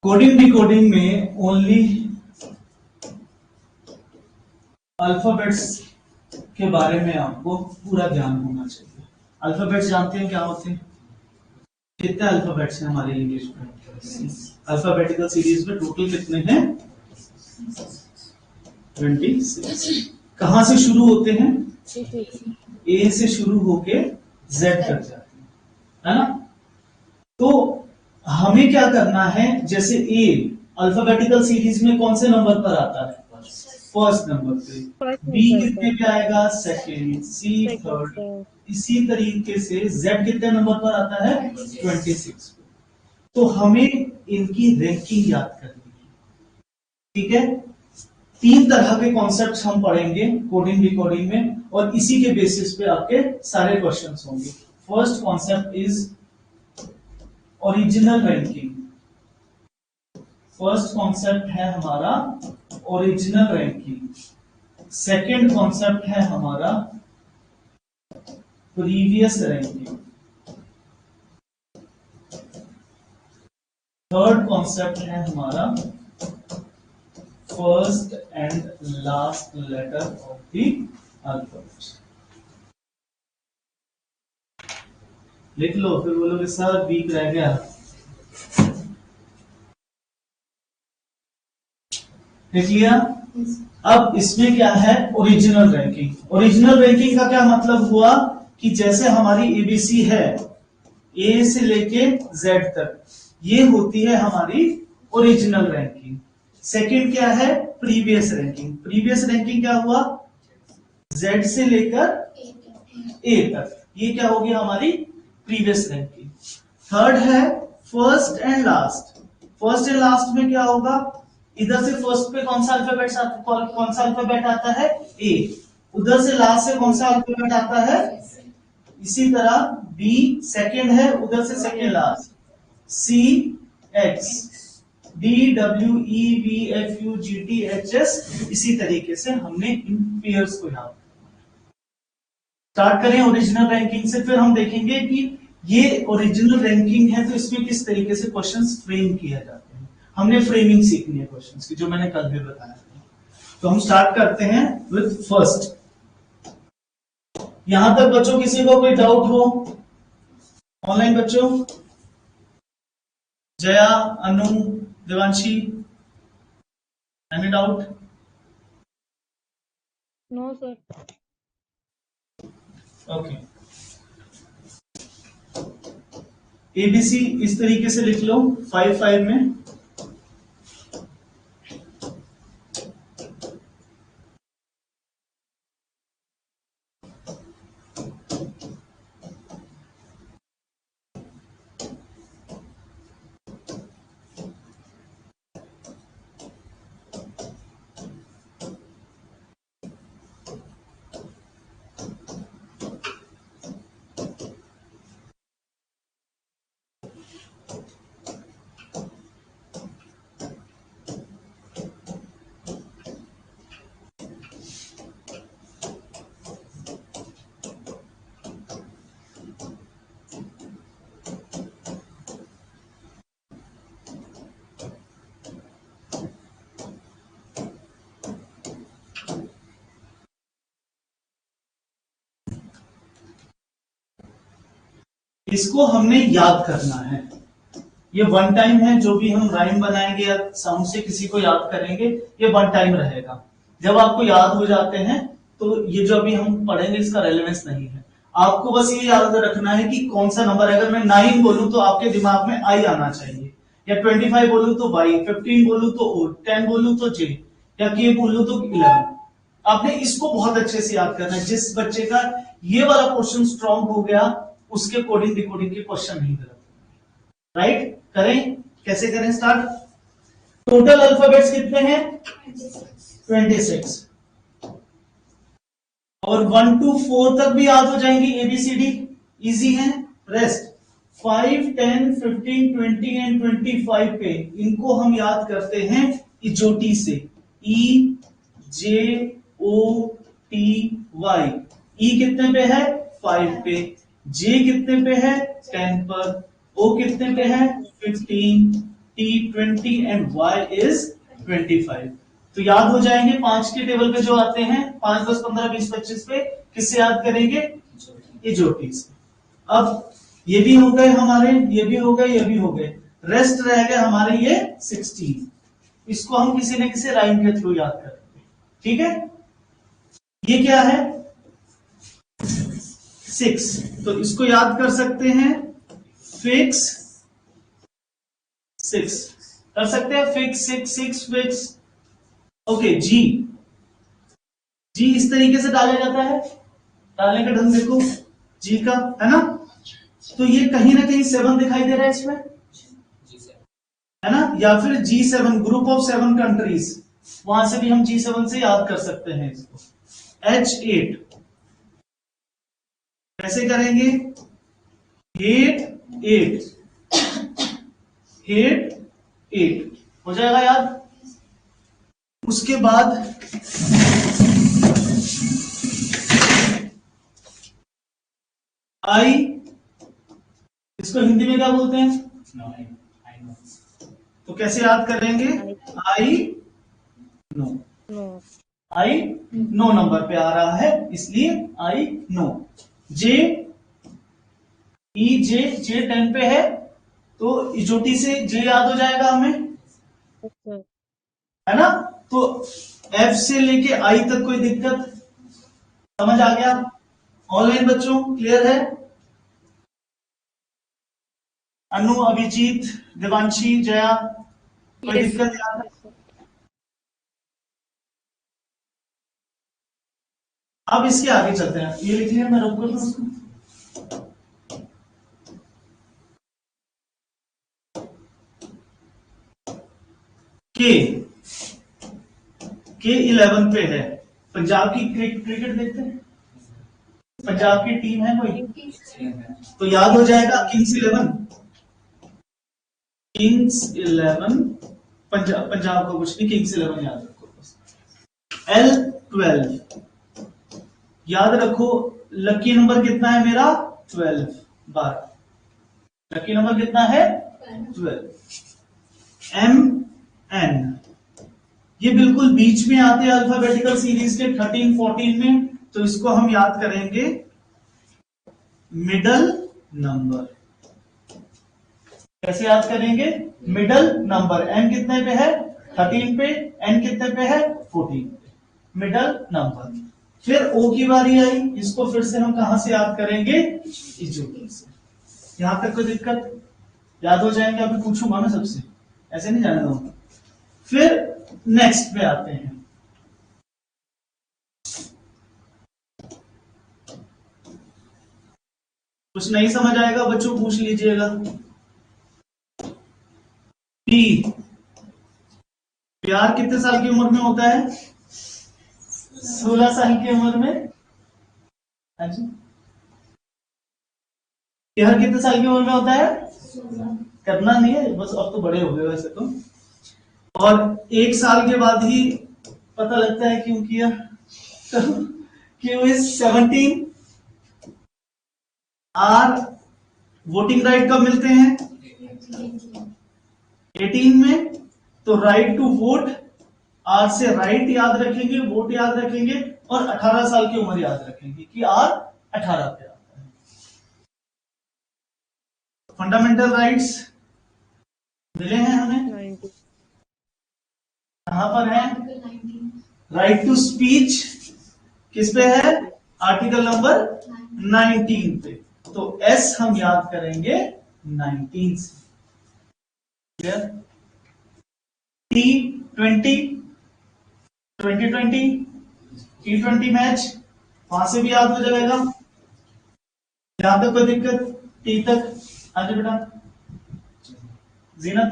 Coding decoding में only alphabets के बारे में आपको पूरा ज्ञान होना चाहिए। अल्फाबेट्स जानते हैं क्या होते हैं? कितने अल्फाबेट्स हैं हमारे इंग्लिश में? अल्फाबेटिकल सीरीज में टोटल कितने हैं? 26। कहां से शुरू होते हैं? ए से शुरू होके जेड तक जाते हैं, है ना? तो हमें क्या करना है, जैसे ए अल्फाबेटिकल सीरीज में कौन से नंबर पर आता है? फर्स्ट नंबर पे। बी कितने पे आएगा? सेकेंड। सी थर्ड। इसी तरीके से जेड कितने नंबर पर आता है? 26 पे। तो हमें इनकी रैंकिंग याद करनी है, ठीक है? 3 तरह के कॉन्सेप्ट्स हम पढ़ेंगे कोडिंग डिकोडिंग में, और इसी के बेसिस पे आपके सारे क्वेश्चंस होंगे। First concept is original ranking. First concept है हमारा ओरिजिनल रैंकिंग। सेकंड कॉन्सेप्ट है हमारा प्रीवियस रैंकिंग। थर्ड कॉन्सेप्ट है हमारा first and last letter of the alphabet. लिख लो, फिर बोलोगे सर वीक रह गया। देख लिया? अब इसमें क्या है? Original ranking. ओरिजिनल रैंकिंग का क्या मतलब हुआ कि जैसे हमारी एबीसी है ए से लेके जेड तक, ये होती है हमारी ओरिजिनल रैंकिंग। सेकंड क्या है? Previous ranking. प्रीवियस रैंकिंग क्या हुआ? जेड से लेकर ए तक, ये क्या होगी? हमारी प्रीवियस रैंकिंग। थर्ड है first and last. First and last में क्या होगा? इधर से फर्स्ट पे कौन सा अल्फाबेट आता है? ए। उधर से लास्ट से कौन सा अल्फाबेट आता है? इसी तरह बी सेकंड है, उधर से second last. C X, D W E B F U G T H S. इसी तरीके से हमने इन पेयर्स को याद। स्टार्ट करें ओरिजिनल रैंकिंग से, फिर हम देखेंगे कि ये ओरिजिनल रैंकिंग है तो इसमें किस तरीके से क्वेश्चंस फ्रेम किया जाते हैं। हमने फ्रेमिंग सीखनी है क्वेश्चंस की, जो मैंने कल भी बताया था। तो हम स्टार्ट करते हैं विद फर्स्ट। यहां तक बच्चों किसी को कोई डाउट हो? ऑनलाइन बच्चों, Jaya, Anu, Devanshi, any doubt? No sir. Okay. ABC इस तरीके से लिख लो 5-5 में। इसको हमने याद करना है। ये वन टाइम है, जो भी हम राइम बनाएंगे या साउंड से किसी को याद करेंगे, ये वन टाइम रहेगा। जब आपको याद हो जाते हैं तो ये जो अभी हम पढ़ेंगे इसका रेलेवेंस नहीं है। आपको बस ये याद रखना है कि कौन सा नंबर, अगर मैं 9 बोलूं तो आपके दिमाग में आई आना चाहिए, या 25 बोलूं तो वाई, 15 बोलूं तो ओ, 10 बोलूं तो जे, या के बोलूं तो 11। आपने इसको बहुत अच्छे से याद करना है। जिस बच्चे का ये वाला क्वेश्चन स्ट्रॉन्ग हो गया, उसके कोडिंग डिकोडिंग के क्वेश्चन नहीं गलत। राइट? करें? कैसे करें? स्टार्ट। टोटल अल्फाबेट्स कितने हैं? 26। और 1 to 4 तक भी याद हो जाएंगी, एबीसीडी इजी है। रेस्ट 5, 10, 15, 20 एंड 25 पे इनको हम याद करते हैं इजोटी से। ई जे ओ टी वाई। ई कितने पे है? 5 पे। जे कितने पे है? 10 पर। ओ कितने पे है? 15। T20 and Y is 25। तो याद हो जाएंगे 5 के टेबल पे जो आते हैं 5, 10, 15, 20, 25 पे, किससे याद करेंगे? ये ज्योति से। अब ये भी हो गए हमारे, ये भी हो गए, ये भी हो गए, रेस्ट रह गए हमारे ये 16। इसको हम किसी न किसी राइम के थ्रू याद करेंगे, ठीक है? ये क्या है? 6, तो इसको याद कर सकते हैं फिक्स 6, कर सकते हैं फिक्स 6 फिक्स। ओके, जी इस तरीके से डाला जाता है, डालने का ढंग देखो जी का, है ना? तो ये कहीं ना कहीं 7 दिखाई दे रहा है इसमें, है ना? या फिर G7, ग्रुप ऑफ 7 कंट्रीज, वहां से भी हम G7 से याद कर सकते हैं इसको। H8 कैसे करेंगे? 8 हो जाएगा याद। उसके बाद I, इसको हिंदी में क्या बोलते हैं? तो कैसे याद करेंगे? I नो नंबर पे आ रहा है, इसलिए I नो। J 10 पे है, तो इजोटी से J याद हो जाएगा हमें, है ना? तो F से लेके I तक कोई दिक्कत? समझ आ गया? ऑनलाइन बच्चों क्लियर है? अनु, अभिजीत, देवांशी, जया, कोई दिक्कत याद है? अब इसके आगे चलते हैं, ये लिख लिया, मैं रोक कर दूं उसको। के 11 पे है, पंजाब की क्रिकेट देखते हैं, पंजाब की टीम है कोई, तो याद हो जाएगा किंग्स 11, पंजाब का कुछ नहीं, किंग्स 11 याद रखो बस। L12 याद रखो, लकी नंबर कितना है मेरा? 12। लकी नंबर कितना है? 12। MN ये बिल्कुल बीच में आते हैं अल्फाबेटिकल सीरीज के 13, 14 में, तो इसको हम याद करेंगे मिडल नंबर। कैसे याद करेंगे? Middle number. M कितने पे है? 13 पे। N कितने पे है? 14 पे। Middle number. फिर O की बारी आई, इसको फिर से हम कहां से याद करेंगे? इजोटी से। यहां तक कोई दिक्कत? याद हो जाएंगे, अभी पूछूंगा मैं सबसे, ऐसे नहीं जाने दूंगा। फिर नेक्स्ट पे आते हैं, कुछ नहीं समझ आएगा बच्चों पूछ लीजिएगा। P, प्यार कितने साल की उम्र में होता है? 16 साल की उम्र में। अच्छा, प्यार कितने साल की उम्र में होता है? करना नहीं है बस, अब तो बड़े हो गए वैसे तो। और 1 साल के बाद ही पता लगता है क्यों किया, तो Q is 17। R, voting right कब मिलते हैं? 18 में। तो राइट टू वोट, आर से राइट याद रखेंगे, वोट याद रखेंगे, और 18 साल की उम्र याद रखेंगे कि आर 18 पे आता है। फंडामेंटल राइट्स मिले हैं हमें, कहां पर है? राइट टू स्पीच किस पे है? आर्टिकल नंबर 19 पे। तो एस हम याद करेंगे 19 से। T20 2020 T20 मैच, वहां से भी याद हो जाएगा। यहां तक कोई दिक्कत? टी तक आगे बेटा, जीनत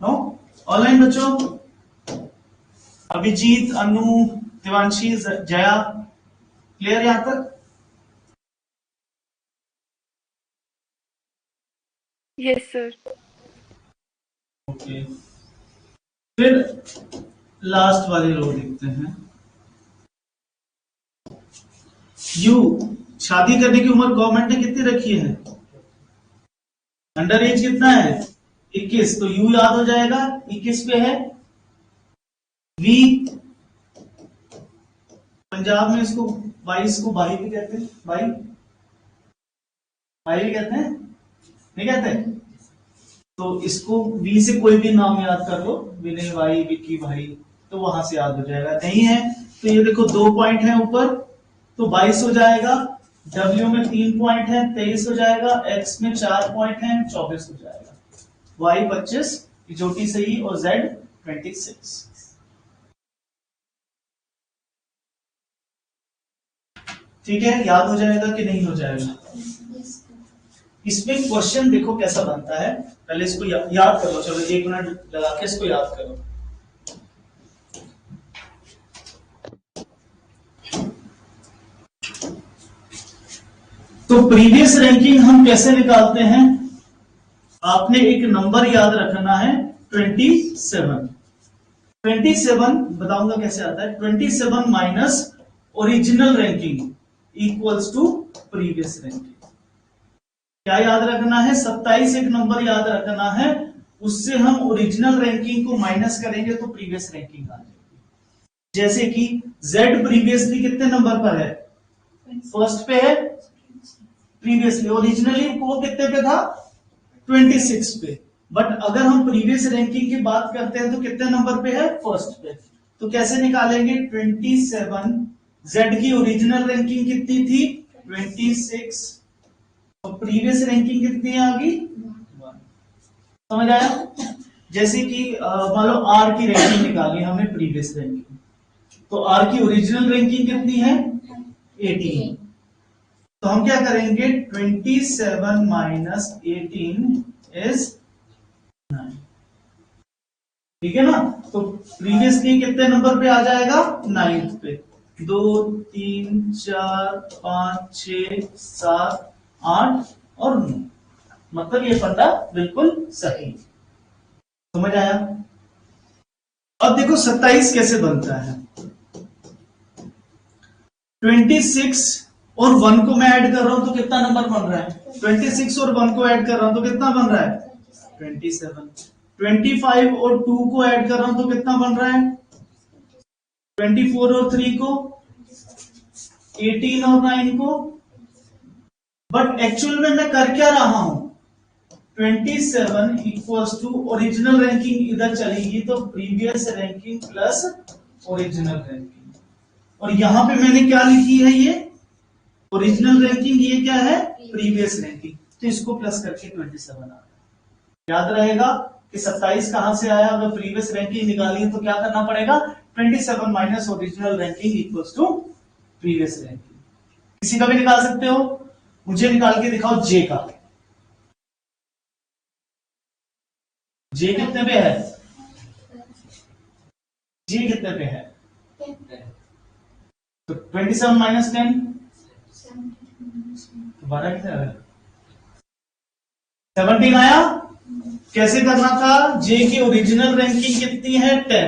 नो? ऑनलाइन बच्चों, अभिजीत, अनु, देवांशी, जया, क्लियर यहां तक? Yes sir. ओके, फिर लास्ट वाली रो देखते हैं। यू, शादी करने की उम्र गवर्नमेंट ने कितनी रखी है? अंडर एज कितना है? 21, तो U याद हो जाएगा, 21 पे है। V, पंजाब में इसको 22 को भाई भी कहते हैं, भाई भाई भी कहते हैं, नहीं कहते? तो इसको V से कोई भी नाम याद कर लो, विनय भाई, विक्की भाई, तो वहां से याद हो जाएगा। नहीं है तो ये देखो 2 पॉइंट है ऊपर, तो 22 हो जाएगा। W में 3 पॉइंट है, 23 हो जाएगा। X में 4 पॉइंट है, 24 हो जाएगा। Y 25, जोटी सही, और Z 26। ठीक है, याद हो जाएगा कि नहीं हो जाएगा? इसमें क्वेश्चन देखो कैसा बनता है, पहले इसको याद करो। चलो 1 मिनट लगा के इसको याद करो। तो प्रीवियस रैंकिंग हम कैसे निकालते हैं? आपने एक नंबर याद रखना है, 27। 27 बताऊंगा कैसे आता है। 27 minus original ranking equals to previous ranking. क्या याद रखना है? 27 एक नंबर याद रखना है, उससे हम ओरिजिनल रैंकिंग को माइनस करेंगे तो प्रीवियस रैंकिंग आ जाएगी। जैसे कि Z प्रीवियसली कितने नंबर पर है? फर्स्ट पे है। प्रीवियसली ओरिजिनली वो कितने पे था? 26 पे। बट अगर हम प्रीवियस रैंकिंग की बात करते हैं तो कितने नंबर पे है? फर्स्ट पे। तो कैसे निकालेंगे? 27, Z की ओरिजिनल रैंकिंग कितनी थी? 26, तो प्रीवियस रैंकिंग कितनी आ गई? 1। समझ आया? जैसे कि मान लो R की रैंकिंग निकाली हमने, प्रीवियस रैंकिंग, तो R की ओरिजिनल रैंकिंग कितनी है? 18। तो हम क्या करेंगे? 27 माइनस 18 इज 9। ठीक है ना? तो प्रीवियसली कितने नंबर पे आ जाएगा? 9th पे। 2 3 4 5 6 7 8 और 9। मतलब ये फंडा बिल्कुल सही। समझ आया? अब देखो 27 कैसे बनता है। 26 और 1 को मैं ऐड कर रहा हूं तो कितना नंबर बन रहा है? 26 और 1 को ऐड कर रहा हूं तो कितना बन रहा है? 27। 25 और 2 को ऐड कर रहा हूं तो कितना बन रहा है? 24 और 3 को, 18 और 9 को। बट एक्चुअल में मैं कर क्या रहा हूं? 27 इक्वल्स टू ओरिजिनल रैंकिंग इधर चलेगी तो previous ranking plus original ranking. और यहां पे मैंने क्या लिखी है? ये ओरिजिनल रैंकिंग, ये क्या है? Previous ranking. तो इसको प्लस करके 27 आ गया। याद रहेगा कि 27 कहां से आया? अगर प्रीवियस रैंकिंग निकाली तो क्या करना पड़ेगा? 27 minus original ranking equals to previous ranking. किसी का भी निकाल सकते हो। मुझे निकाल के दिखाओ जे का। जे कितने पे है? जे कितने पे है? तो 27 माइनस 10, तो 12 कितने आया? 17 आया। कैसे करना था? जे की ओरिजिनल रैंकिंग कितनी है? 10।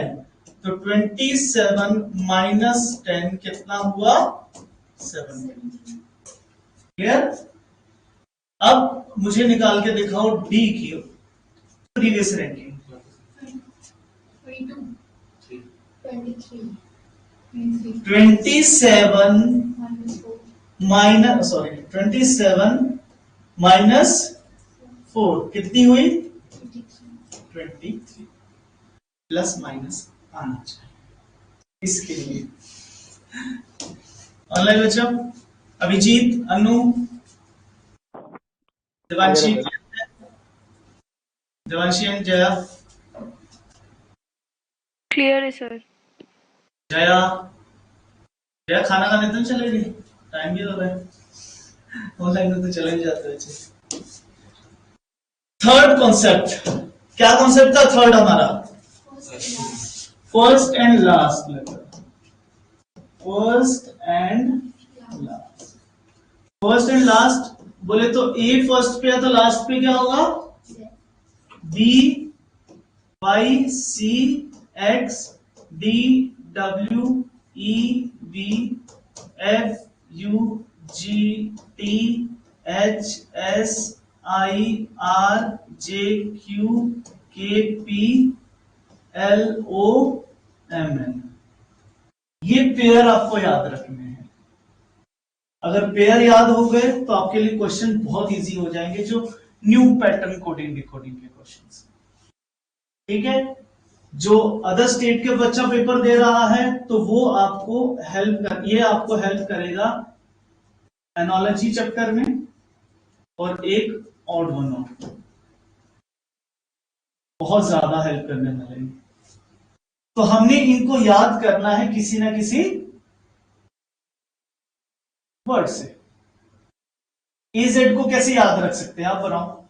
तो 27 माइनस 10 कितना हुआ? 7। क्लियर? अब मुझे निकाल के दिखाओ डी की प्रीवियस रैंकिंग। 27 माइनस 27 माइनस 4 कितनी हुई? 23। प्लस माइनस आना चाहिए इसके लिए। ऑनलाइन बच्चों, अभिजीत, अनु, देवांशी, एंड जया। क्लियर है सर। जया, जया खाना खाने तो चलेगी? टाइम भी हो रहा है, ऑनलाइन में तो चले ही जाते हैं। थर्ड कॉन्सेप्ट, क्या कॉन्सेप्ट था थर्ड हमारा? First and last letter. First and last. First and last बोले तो ए फर्स्ट पे है तो लास्ट पे क्या होगा? B, Y, C, X, D, W, E, B, F, U, G, T, H, S, IRJQKPLOMN। ये पेयर आपको याद रखने हैं। अगर पेयर याद हो गए तो आपके लिए क्वेश्चन बहुत इजी हो जाएंगे, जो न्यू पैटर्न कोडिंग डिकोडिंग के क्वेश्चन। ठीक है, जो अदर स्टेट के बच्चा पेपर दे रहा है तो वो आपको ये आपको हेल्प करेगा एनालॉजी चैप्टर में, और एक ऑड वन आउट बहुत ज्यादा हेल्प करने वाले हैं। तो हमने इनको याद करना है किसी ना किसी वर्ड से। एजेड को कैसे याद रख सकते हैं आप बनाओ?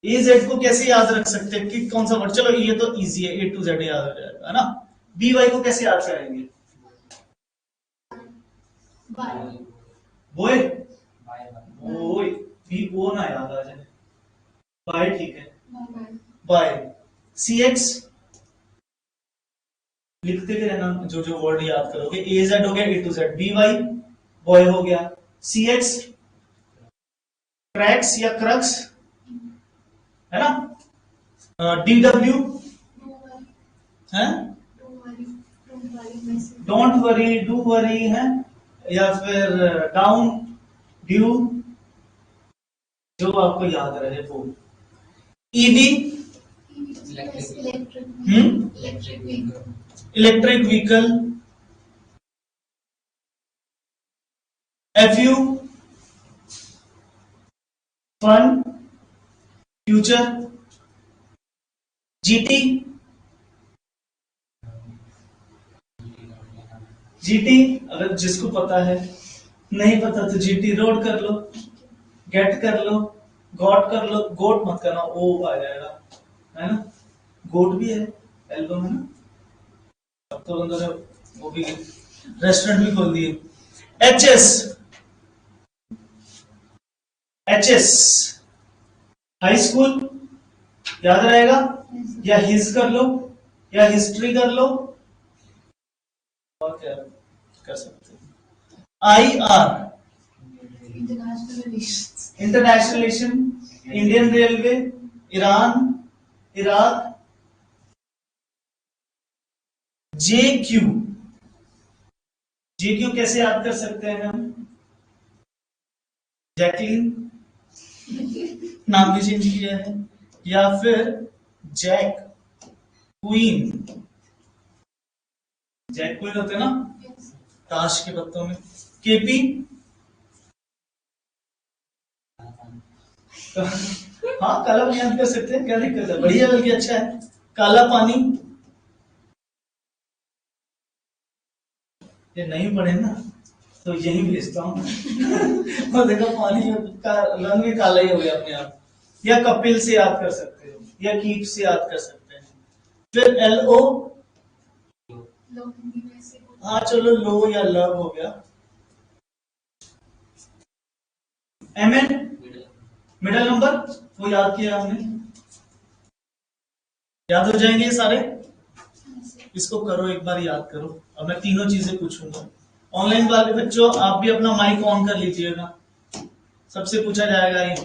एजेड को कैसे याद रख सकते हैं कि कौन सा वर्ड? चलो ये तो इजी है, ए टू जेड याद हो जाएगा, है ना। बी वाई को कैसे याद करेंगे? बोए बोए, बी ओ ना याद आ जाए, बाय ठीक है, बाय। सी एक्स लिखते भी रहना, जो जो वर्ड याद करोगे। ए जेड हो गया, A to Z. B Y boy हो गया। सी एक्स क्रैक्स या क्रक्स, है ना। डी डब्ल्यू है, डोंट वरी, डू वरी है, या फिर डाउन ड्यू, जो आपको याद रहे वो। ED electric vehicle. FU fun future. GT GT अगर जिसको पता है, नहीं पता तो जीटी रोड कर लो, गेट कर लो, गॉट कर लो। गोट मत करना, ओ आ जाएगा, है ना। गोट भी है एल्बम, है ना। अब तो बंदों ने वो भी रेस्टोरेंट भी खोल दिए। एचएस एचएस हाई स्कूल याद रहेगा, या हिज कर लो, या हिस्ट्री कर लो, और क्या कर सकते हैं। I R international relation, Indian railway, Iran, Iraq. J Q कैसे याद कर सकते हैं हम? जैकलिन, नाम भी चेंज किया है, या फिर जैक क्वीन। जैक क्वीन होते ना ताश के पत्तों में। केपी हाँ, काला पानी याद कर सकते हैं, क्या दिक्कत है, बढ़िया, बल्कि अच्छा है। काला पानी, ये नहीं पढ़े ना तो यही भेजता हूँ और देखो पानी का रंग भी काला ही हो गया अपने आप। या कपिल से याद कर सकते हो, या कीप से याद कर सकते हैं। फिर एल ओ, हाँ चलो लो या लव हो गया। एम एन मिडिल नंबर, वो याद किया हमने, याद हो जाएंगे ये सारे। इसको करो एक बार, याद करो। अब मैं तीनों चीजें पूछूंगा। ऑनलाइन वाले बच्चों आप भी अपना माइक ऑन कर लीजिएगा, सबसे पूछा जाएगा ये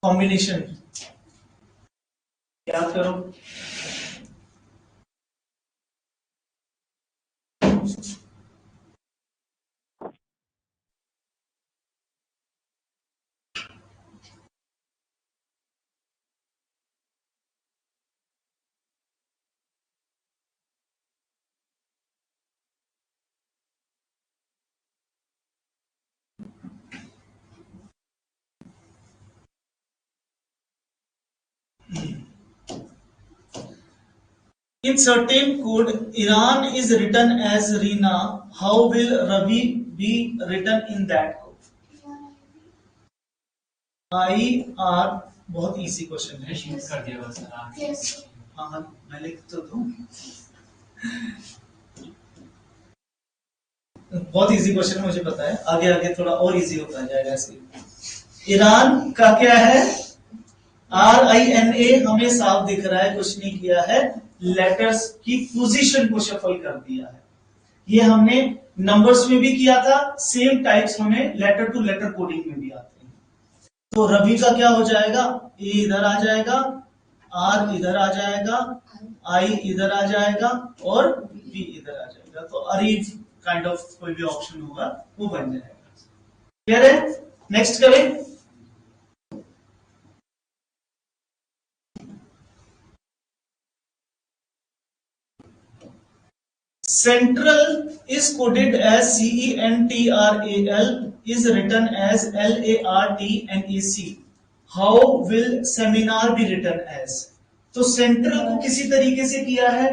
कॉम्बिनेशन, याद करो। In certain code, Iran is written as Rina. How will Ravi be written in that code? IR बहुत इजी क्वेश्चन है, शीट कर दिया बस। हाँ मैं लिख तो दूं, बहुत इजी क्वेश्चन है, मुझे पता है। आगे आगे थोड़ा और इजी होता जाएगा ऐसे। ईरान का क्या है? RINA हमें साफ दिख रहा है, कुछ नहीं किया है, लेटर्स की पोजीशन को शफल कर दिया है। ये हमने नंबर्स में भी किया था, सेम टाइप्स हमें लेटर टू लेटर कोडिंग में भी आते हैं। तो रवि का क्या हो जाएगा, ए इधर आ जाएगा, आर इधर आ जाएगा, आई इधर आ जाएगा और बी इधर आ जाएगा। तो अरीफ काइंड ऑफ कोई भी ऑप्शन होगा वो बन जाएगा। क्लियर है? नेक्स्ट करें। Central is coded as CENTRAL, is written as LARTNEC. How will seminar be written as? तो सेंट्रल को किसी तरीके से किया है,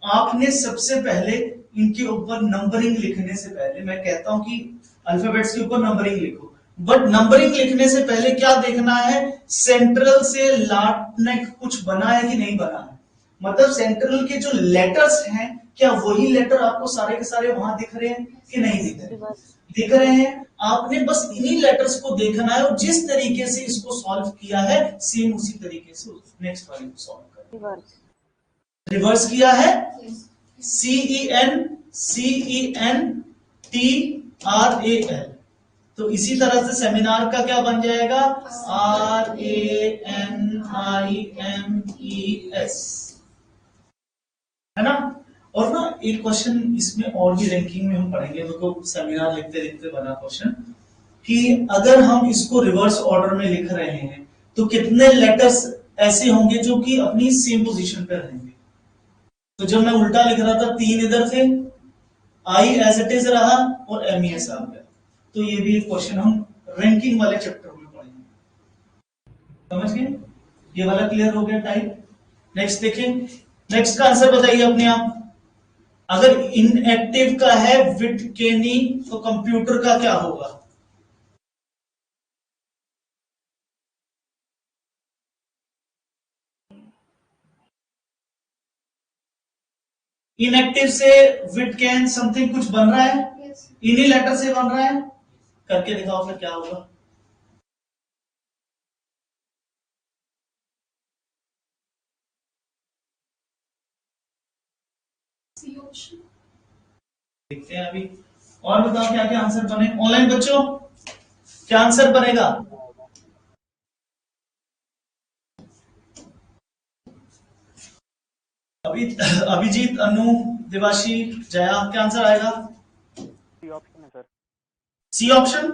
आपने सबसे पहले इनके ऊपर नंबरिंग लिखने से पहले, मैं कहता हूं कि अल्फाबेट्स के ऊपर नंबरिंग लिखो, बट नंबरिंग लिखने से पहले क्या देखना है, सेंट्रल से लाट ने कुछ बना है कि नहीं बना है। मतलब सेंट्रल के जो लेटर्स हैं, क्या वही लेटर आपको सारे के सारे वहां दिख रहे हैं कि नहीं दिख रहे? दिख रहे हैं। आपने बस इन्हीं लेटर्स को देखना है और जिस तरीके से इसको सॉल्व किया है सेम उसी तरीके से नेक्स्ट वाले को सॉल्व करें। रिवर्स किया है, CENTRAL, तो इसी तरह से सेमिनार का क्या बन जाएगा, RANIMES, है ना। और ना एक क्वेश्चन इसमें और भी रैंकिंग में हम पढ़ेंगे, देखो सेमिनार लिखते लिखते बना क्वेश्चन कि अगर हम इसको रिवर्स ऑर्डर में लिख रहे हैं तो कितने लेटर्स ऐसे होंगे जो कि अपनी सेम पोजीशन पे रहेंगे। तो जब मैं उल्टा लिख रहा था, 3 इधर थे, आई एज इट इज रहा और MES आ गया। तो ये भी एक क्वेश्चन हम रैंकिंग वाले चैप्टर में पढ़ेंगे। समझ गए? ये वाला क्लियर हो गया टाइप। नेक्स्ट देखें, नेक्स्ट का आंसर बताइए अपने आप। अगर इनएक्टिव का है विटकेनी तो कंप्यूटर का क्या होगा? इनएक्टिव से विटकेन समथिंग कुछ बन रहा है, इन्हीं लेटर से बन रहा है, करके दिखाओ फिर क्या होगा। देखते हैं अभी। और बताओ क्या क्या आंसर बने ऑनलाइन बच्चों, क्या आंसर बनेगा? अभी अभिजीत, अनु, देवाशी, जया, क्या आंसर आएगा? सी ऑप्शन है सर। सी ऑप्शन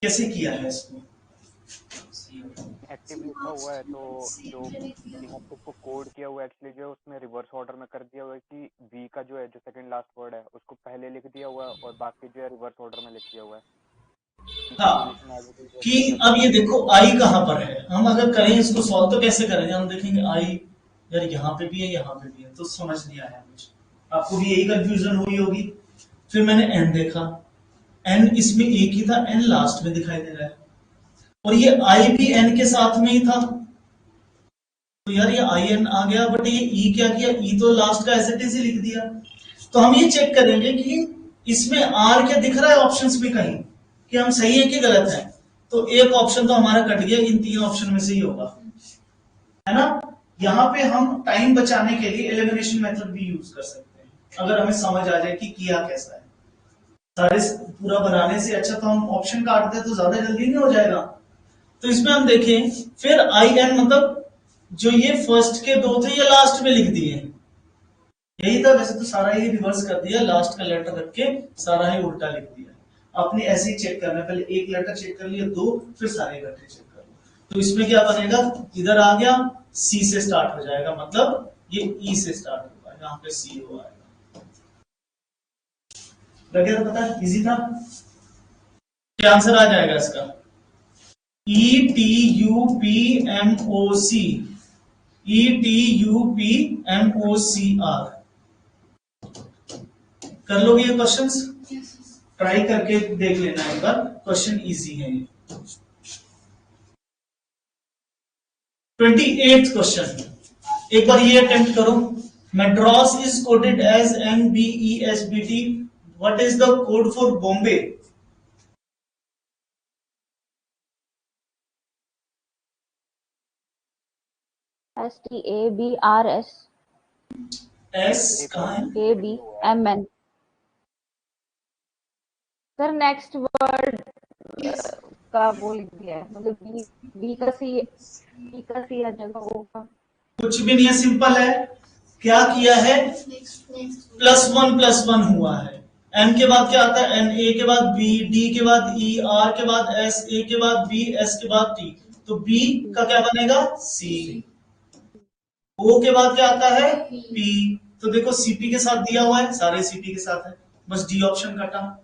कैसे किया है इसको? एक्टिव लिखा हुआ है तो जो इनएक्टिव को कोड किया हुआ है एक्चुअली जो उसमें रिवर्स ऑर्डर में कर दिया हुआ है कि वी का जो है जो सेकंड लास्ट वर्ड है उसको पहले लिख दिया हुआ है और बाकी जो है रिवर्स ऑर्डर में लिख दिया हुआ है। हाँ, कि अब ये देखो आई कहां पर है, हम अगर करें इसको सॉल्व तो कैसे करेंगे, हम देखेंगे आई यार यहाँ पे भी है यहाँ पे भी है, तो समझ नहीं आया मुझे। आपको भी यही कंफ्यूजन हुई होगी। फिर मैंने एन देखा, एन इसमें एक ही था, एन लास्ट में दिखाई दे रहा है और ये आई भी एन के साथ में ही था, तो यार ये आई एन आ गया, बट ये ई क्या किया, ई तो लास्ट का एज इट इज ही लिख दिया। तो हम ये चेक करेंगे कि इसमें आर क्या दिख रहा है ऑप्शंस में कहीं कि हम सही है कि गलत है। तो एक ऑप्शन तो हमारा कट गया, इन 3 ऑप्शन में से ही होगा, है ना। यहाँ पे हम टाइम बचाने के लिए एलिमिनेशन मेथड भी यूज कर सकते हैं, अगर हमें समझ आ जाए कि किया कैसा है। सारे पूरा बनाने से अच्छा तो हम ऑप्शन काट दे तो ज्यादा जल्दी नहीं हो जाएगा। तो इसमें हम देखें, फिर आई एन मतलब जो ये फर्स्ट के 2 थे ये लास्ट में लिख दिए, यही था। वैसे तो सारा ही रिवर्स कर दिया, लास्ट का लेटर रख के सारा ही उल्टा लिख दिया। आपने ऐसे ही चेक करना, पहले एक लेटर चेक कर लिया, 2, फिर सारे लेटर चेक कर लो। तो इसमें क्या बनेगा, इधर आ गया सी से स्टार्ट हो जाएगा, मतलब ये ई से स्टार्ट होगा, यहाँ पे सी हो आएगा। लगे तो पता इजी था। क्या आंसर आ जाएगा इसका? ETUPMOC, ETUPMOCR। कर लोगे ये क्वेश्चंस? ट्राई करके देख लेना एक बार, क्वेश्चन इजी है ये। 28th क्वेश्चन, एक बार ये अटेम्प्ट करो। Madras is coded as MBESBT, what is the code for Bombay? STABRS, S कहाँ है? ABMN। सर नेक्स्ट वर्ड का वो लिख दिया है, मतलब बी का सी आ जाएगा, ओ का कुछ भी नहीं है, सिंपल है। क्या किया है, +1 हुआ है। एन के बाद क्या आता है, एन, ए के बाद बी, डी के बाद ई, आर के बाद एस, ए के बाद बी, एस के बाद टी, तो बी का क्या बनेगा, सी। ओ के बाद क्या आता है, पी, तो देखो सीपी के साथ दिया हुआ है, सारे सीपी के साथ है, बस डी ऑप्शन कटा।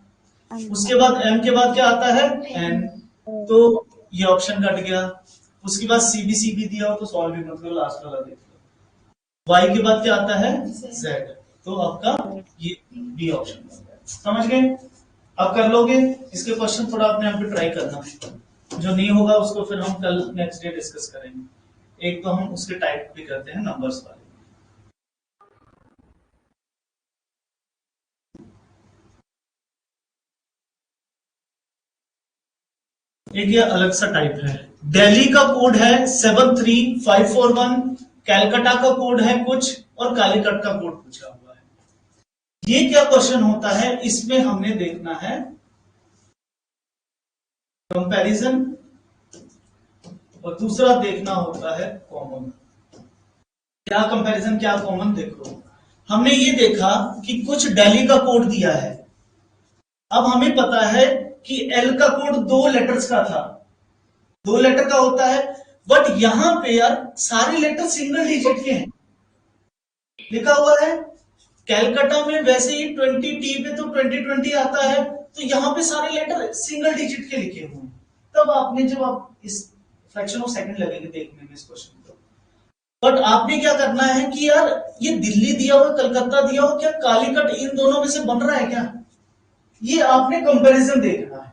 उसके बाद एम के बाद क्या आता है, एन, तो ये ऑप्शन कट गया। उसके बाद सीबी दिया हो तो सॉल्व भी मतलब लास्ट वाला देख लो। वाई के बाद क्या आता है, जेड, तो आपका ये बी ऑप्शन बन गया। समझ गए, अब कर लोगे इसके क्वेश्चन, थोड़ा अपने आप पे ट्राई करना, जो नहीं होगा उसको फिर हम कल नेक्स्ट डे डिस्कस करेंगे। एक तो हम उसके टाइप भी करते हैं नंबर्स वाले। एक ये अलग सा टाइप है, दिल्ली का कोड है 73541, कैलकाटा का कोड है कुछ, और कालीकट का कोड पूछा हुआ है। ये क्या क्वेश्चन होता है, इसमें हमने देखना है कंपैरिजन, और दूसरा देखना होता है कॉमन। क्या कंपैरिजन क्या कॉमन, देखो हमने ये देखा कि कुछ दिल्ली का कोड दिया है। अब हमें पता है कि एल का कोड 2 लेटर्स का था, 2 लेटर का होता है, बट यहां पे यार सारे लेटर सिंगल डिजिट के हैं, लिखा हुआ है। कैलकाटा में वैसे ही 20T पे तो 2020 आता है, तो यहां पे सारे लेटर सिंगल डिजिट के लिखे हुए हैं। तब आपने जब आप इस फ्रैक्शन ऑफ सेकंड लगेंगे देखने में इस क्वेश्चन को, बट आपने क्या करना है कि यार ये दिल्ली दिया हो, कलकत्ता दिया हो, क्या कालीकट इन दोनों में से बन रहा है क्या, ये आपने कंपैरिजन देखना है।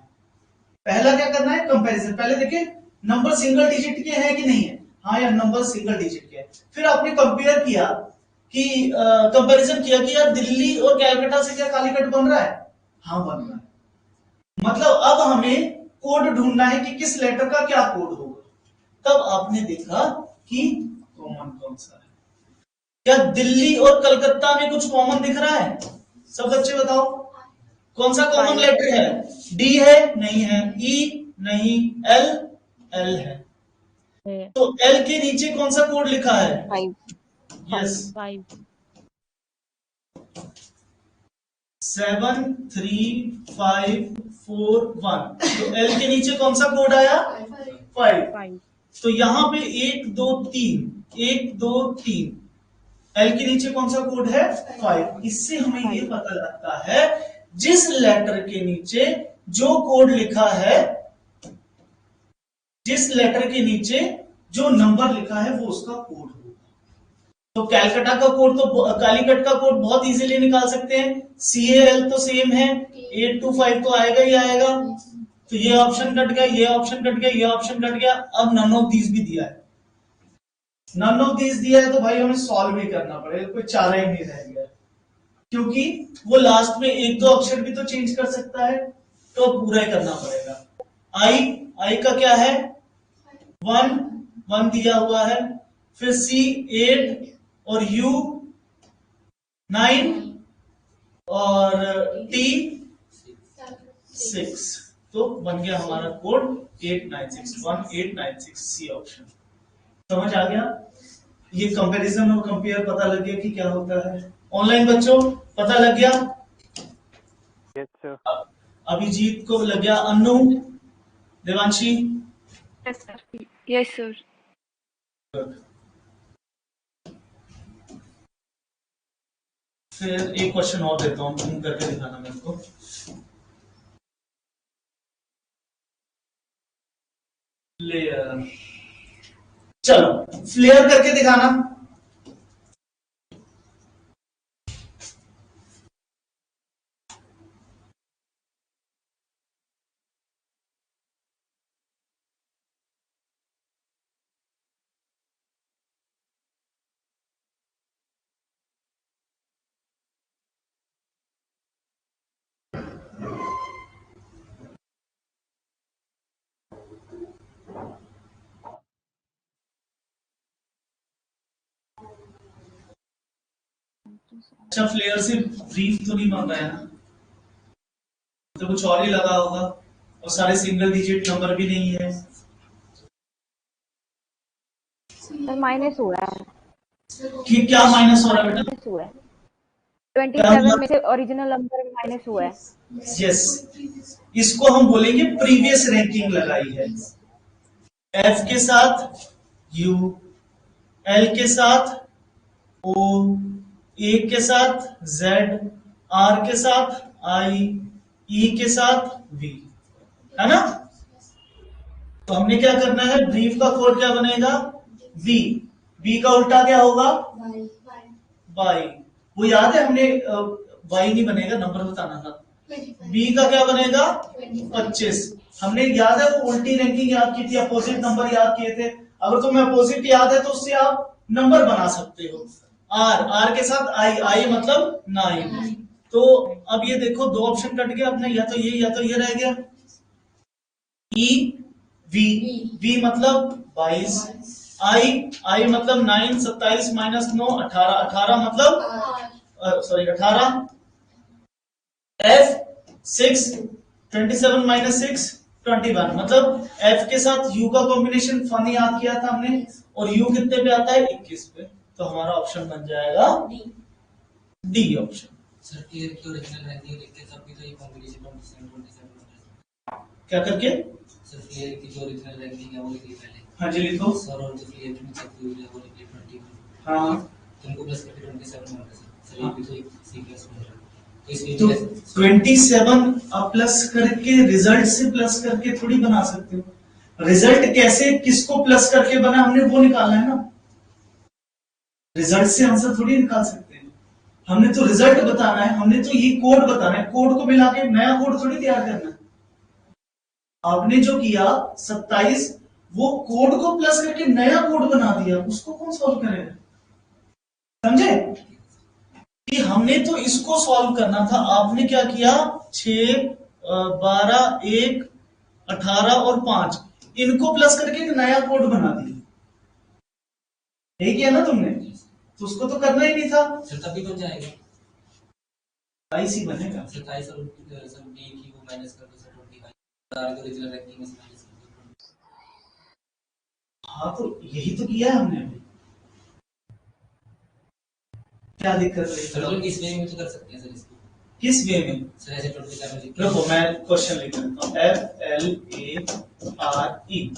पहला क्या करना है, कंपैरिजन। पहले देखिए नंबर सिंगल डिजिट के हैं कि नहीं है, हाँ यार नंबर सिंगल डिजिट के हैं। फिर आपने कंपेयर किया कि कंपैरिजन किया कि यार दिल्ली और कैलकाटा से क्या कालीकट बन रहा है, हाँ बन रहा है। मतलब अब हमें कोड ढूंढना है कि किस लेटर का क्या कोड होगा। तब आपने देखा कि कॉमन कौन सा है। क्या दिल्ली और कलकत्ता में कुछ कॉमन दिख रहा है, सब बच्चे बताओ, कौन सा कॉमन लेटर है, डी है, नहीं है, ई नहीं, एल, एल है, तो एल के नीचे कौन सा कोड लिखा है, 5 यस 73541, तो एल के नीचे कौन सा कोड आया, 5। तो यहां पे 1 2 3, 1 2 3, एल के नीचे कौन सा कोड है, 5। इससे हमें ये पता लगता है जिस लेटर के नीचे जो कोड लिखा है, जिस लेटर के नीचे जो नंबर लिखा है वो उसका कोड होगा। तो कैलकाटा का कोड तो कालीकट का कोड बहुत इजीली निकाल सकते हैं, CAL तो सेम है, 825 तो आएगा ही आएगा। तो ये ऑप्शन कट गया, ये ऑप्शन कट गया, ये ऑप्शन कट गया। अब नन ऑफ दीज भी दिया है, नन ऑफ दीज दिया है, तो भाई हमें सॉल्व भी करना पड़ेगा, कोई चारा ही नहीं रह गया, क्योंकि वो लास्ट में 1 2 अक्षर भी तो चेंज कर सकता है, तो पूरा ही करना पड़ेगा। आई का क्या है, 1 दिया हुआ है, फिर C 8 और U 9 और T 6, तो बन गया हमारा कोड 1896 सी ऑप्शन। समझ आ गया, ये कंपैरिजन और कंपेयर पता लग गया कि क्या होता है। ऑनलाइन बच्चों पता लग गया, यस सर, अभिजीत को लग गया, अन्नू, देवांशी, यस सर। फिर एक क्वेश्चन और देता हूं, तुम करके दिखाना मेरे को। फ्लेयर, चलो फ्लेयर करके दिखाना। अच्छा, फ्लेयर से ब्रीफ तो नहीं बन रहा है ना, तो कुछ और ही लगा होगा। और सारे सिंगल डिजिट नंबर भी नहीं है। माइनस हुआ है। कि क्या माइनस हो रहा है बेटा? माइनस हुआ है 27 में से ओरिजिनल नंबर माइनस हुआ है। यस, इसको हम बोलेंगे प्रीवियस रैंकिंग लगाई है। एफ के साथ यू, एल के साथ ओ, ए के साथ जेड, आर के साथ आई, ई के साथ वी, है ना? तो हमने क्या करना है, ब्रीफ का कोड क्या बनेगा? वी। वी का उल्टा क्या होगा? वाई। वो याद है हमने, वाई नहीं बनेगा, नंबर बताना था। बी का क्या बनेगा? 25। हमने याद है वो उल्टी रैंकिंग याद की थी, अपोजिट नंबर याद किए थे। अगर तुम्हें अपोजिट याद है तो उससे आप नंबर बना सकते हो। आर, आर के साथ आई, आई मतलब 9। तो अब ये देखो दो ऑप्शन कट गया अपने, या तो ये रह गया। ई वी, वी मतलब 22, आई, आई मतलब 9, 27 माइनस 9 18, 18 मतलब सॉरी 18, एफ 6, 27 माइनस 6 21, मतलब एफ के साथ यू का कॉम्बिनेशन फन याद किया था हमने, और यू कितने पे आता है? 21 पे। तो हमारा ऑप्शन बन जाएगा डी ऑप्शन। सर क्लियर की ओरिजिनल रैंकिंग लिख के तब भी तो ये कॉम्बिनेशन 27 क्या करके? सर क्लियर की जो ओरिजिनल रैंकिंग है वो लिखी पहले। हाँ जी लिखो। सर और जो क्लियर की चेक हुई है वो लिखी 21। हाँ, तुमको प्लस करके 27 मिला सर। ये भी तो एक सीक्वेंस में है, तो इसमें तो 27 आप प्लस करके रिजल्ट से प्लस करके थोड़ी बना सकते हो। रिजल्ट कैसे, किसको प्लस करके बना, हमने वो निकालना है ना। रिजल्ट से आंसर थोड़ी निकाल सकते हैं, हमने तो रिजल्ट बताना है, हमने तो ये कोड बताना है। कोड को मिला के नया कोड थोड़ी तैयार करना है। आपने जो किया 27, वो कोड को प्लस करके नया कोड बना दिया, उसको कौन सॉल्व करेगा? समझे कि हमने तो इसको सॉल्व करना था, आपने क्या किया? 6, 12, 1, 18 और 5 इनको प्लस करके एक नया कोड बना दिया। यही किया ना तुमने? तो उसको तो करना ही नहीं था। सर तभी बन जाएगा, 22 ही बनेगा। 27 और सर डी की वो माइनस कर दो सर 25 आर के ओरिजिनल रैंकिंग में से माइनस कर दो। हाँ तो यही तो किया है हमने अभी, क्या दिक्कत है? सर लोग इस वे में तो कर सकते हैं सर इसको। किस वे में? सर ऐसे 27 लिख देखो मैं क्वेश्चन लिख देता हूँ। F L A R E,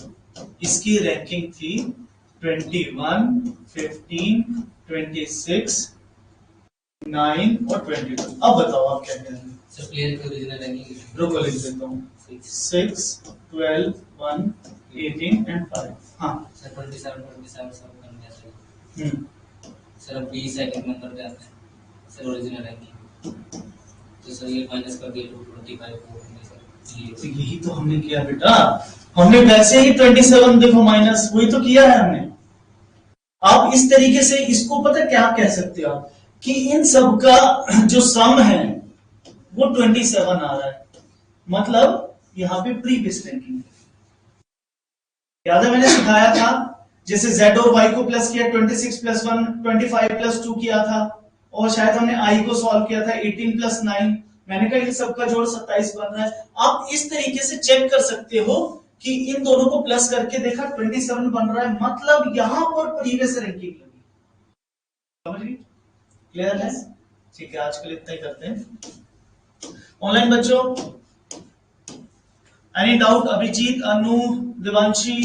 इसकी रैंकिंग थी 21, 15, 26, 9 और 22। अब बताओ आप क्या कह रहे हैं? सर प्लेयर की ओरिजिनल रैंकिंग रुको लिख देता हूँ। 6, 12, 1, 18 एंड 5। हाँ सर 27 सब बन गया सर। सर अब 20 सेकंड नंबर पे आता है सर ओरिजिनल रैंकिंग, तो सर ये माइनस कर दिया 25 को सर। तो यही तो हमने किया बेटा, हमने वैसे ही 27 देखो माइनस, वही तो किया है हमने। आप इस तरीके से इसको पता क्या कह सकते हो आप, कि इन सब का जो सम है वो 27 आ रहा है, मतलब यहां पे प्रीवियस रैंकिंग है। याद है मैंने सिखाया था, जैसे z और y को प्लस किया 26 प्लस 1 25 प्लस 2 किया था, और शायद हमने i को सॉल्व किया था 18 प्लस 9। मैंने कहा इन सबका जोड़ 27 बन रहा है। आप इस तरीके से चेक कर सकते हो कि इन दोनों को प्लस करके देखा 27 बन रहा है, मतलब यहां पर प्रीवियस रैंकिंग लगी। समझ गए? क्लियर है? ठीक है, आज के लिए इतना ही करते हैं। ऑनलाइन बच्चों एनी डाउट? अभिजीत, अनु, दिवांशी,